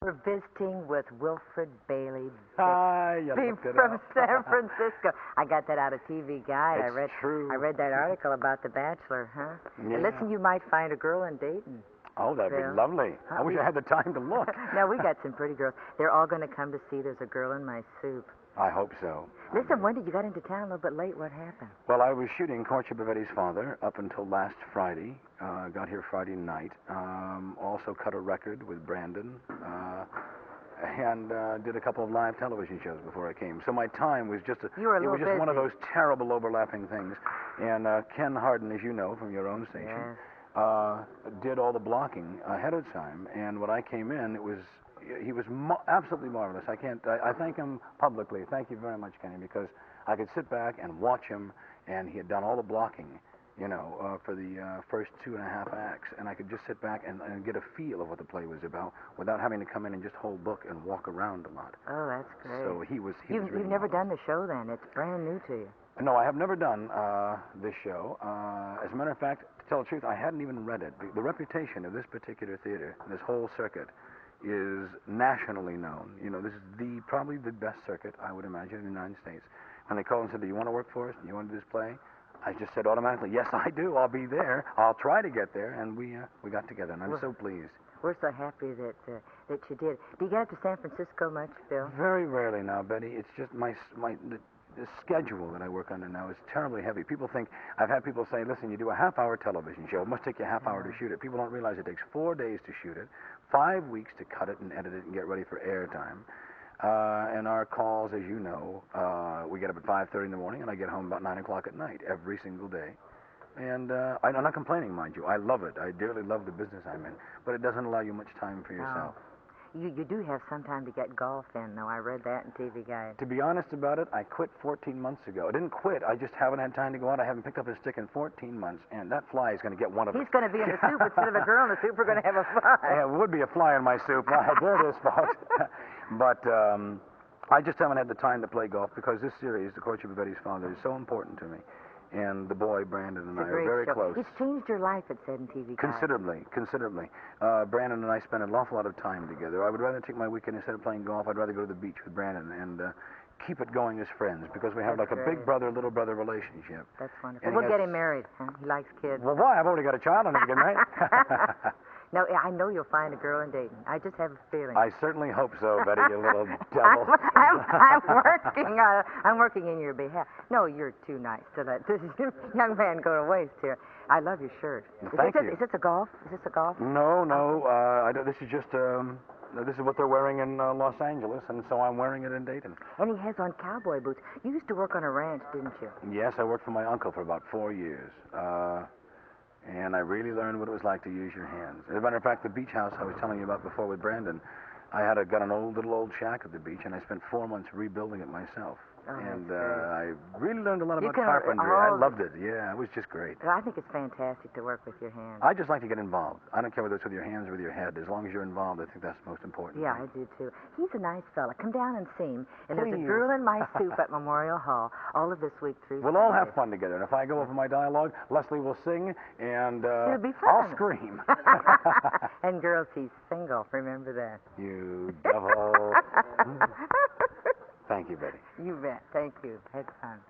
We're visiting with Wilfred Bailey You looked it from up. San Francisco. I got that out of TV Guide. It's true. I read that article about The Bachelor, huh? Yeah. And listen, you might find a girl in Dayton. Oh, that'd be Bill. lovely. I wish I had the time to look. No, we got some pretty girls. They're all going to come to see There's a Girl in My Soup. I hope so. Listen, when did you got into town a little bit late? What happened? Well, I was shooting Courtship of Bette's Father up until last Friday. Got here Friday night. Also cut a record with Brandon. And did a couple of live television shows before I came. So my time was just You were a little it was just one of busy. those terrible overlapping things. And Ken Harden, as you know from your own station, did all the blocking ahead of time. And when I came in, he was absolutely marvelous. I thank him publicly. Thank you very much, Kenny, because I could sit back and watch him, and he had done all the blocking, for the first 2.5 acts, and I could just sit back and get a feel of what the play was about without having to come in and just hold book and walk around a lot. Oh, that's great. So he was You've really never marvelous. done the show then? It's brand new to you. No, I have never done this show. As a matter of fact, to tell the truth, I hadn't even read it. The reputation of this particular theater, this whole circuit, is nationally known. This is probably the best circuit, I would imagine, in the United States. When they called and said, "Do you want to work for us? Do you want to do this play?" I just said automatically, "Yes, I do. I'll be there. I'll try to get there." And we got together, and I'm so pleased. We're so happy that you did. Do you get up to San Francisco much, Bill? Very rarely now, Betty. It's just the schedule that I work under now is terribly heavy. People think, I've had people say, "Listen, you do a half-hour television show. It must take you a half hour to shoot it." People don't realize it takes 4 days to shoot it, 5 weeks to cut it and edit it and get ready for airtime. And our calls, as you know, we get up at 5:30 in the morning, and I get home about 9 o'clock at night every single day. And I'm not complaining, mind you. I love it. I dearly love the business I'm in. But it doesn't allow you much time for yourself. You do have some time to get golf in, though. I read that in TV Guide. To be honest about it, I quit 14 months ago. I didn't quit. I just haven't had time to go out. I haven't picked up a stick in 14 months, and that fly is going to get one of us. He's going to be in the soup instead of a girl in the soup. We're going to have a fly. Yeah, it would be a fly in my soup. There it is, folks. But I just haven't had the time to play golf because this series, The Courtship of Bette's Father, is so important to me. And the boy, Brandon, and I are very close. It's changed your life, it said in TV Guide. Considerably. Brandon and I spend an awful lot of time together. I would rather take my weekend instead of playing golf. I'd rather go to the beach with Brandon and keep it going as friends because we have like a big brother, little brother relationship. That's wonderful. And We'll get him married. Huh? He likes kids. Well, why? I've already got a child. I'm never getting married. No, I know you'll find a girl in Dayton. I just have a feeling. I certainly hope so, Betty, you little devil. I'm working in your behalf. No, you're too nice to let this young man go to waste here. I love your shirt. Thank you. Is this a golf? No. This is just this is what they're wearing in Los Angeles, and so I'm wearing it in Dayton. And he has on cowboy boots. You used to work on a ranch, didn't you? Yes, I worked for my uncle for about 4 years. And I really learned what it was like to use your hands. As a matter of fact, the beach house I was telling you about before with Brandon, I got an little old shack at the beach, and I spent 4 months rebuilding it myself. Oh, and I really learned a lot about carpentry. I loved it. Yeah, it was just great. Well, I think it's fantastic to work with your hands. I just like to get involved. I don't care whether it's with your hands or with your head. As long as you're involved, I think that's the most important. Yeah, I do too. He's a nice fella. Come down and see him. And There's a Girl in My Soup at Memorial Hall all of this week through We'll all have fun together. And if I go over my dialogue, Leslie will sing, and it'll be fun. I'll scream. And girls, he's single. Remember that. You devil. Thank you, Betty. You bet. Thank you. Had fun.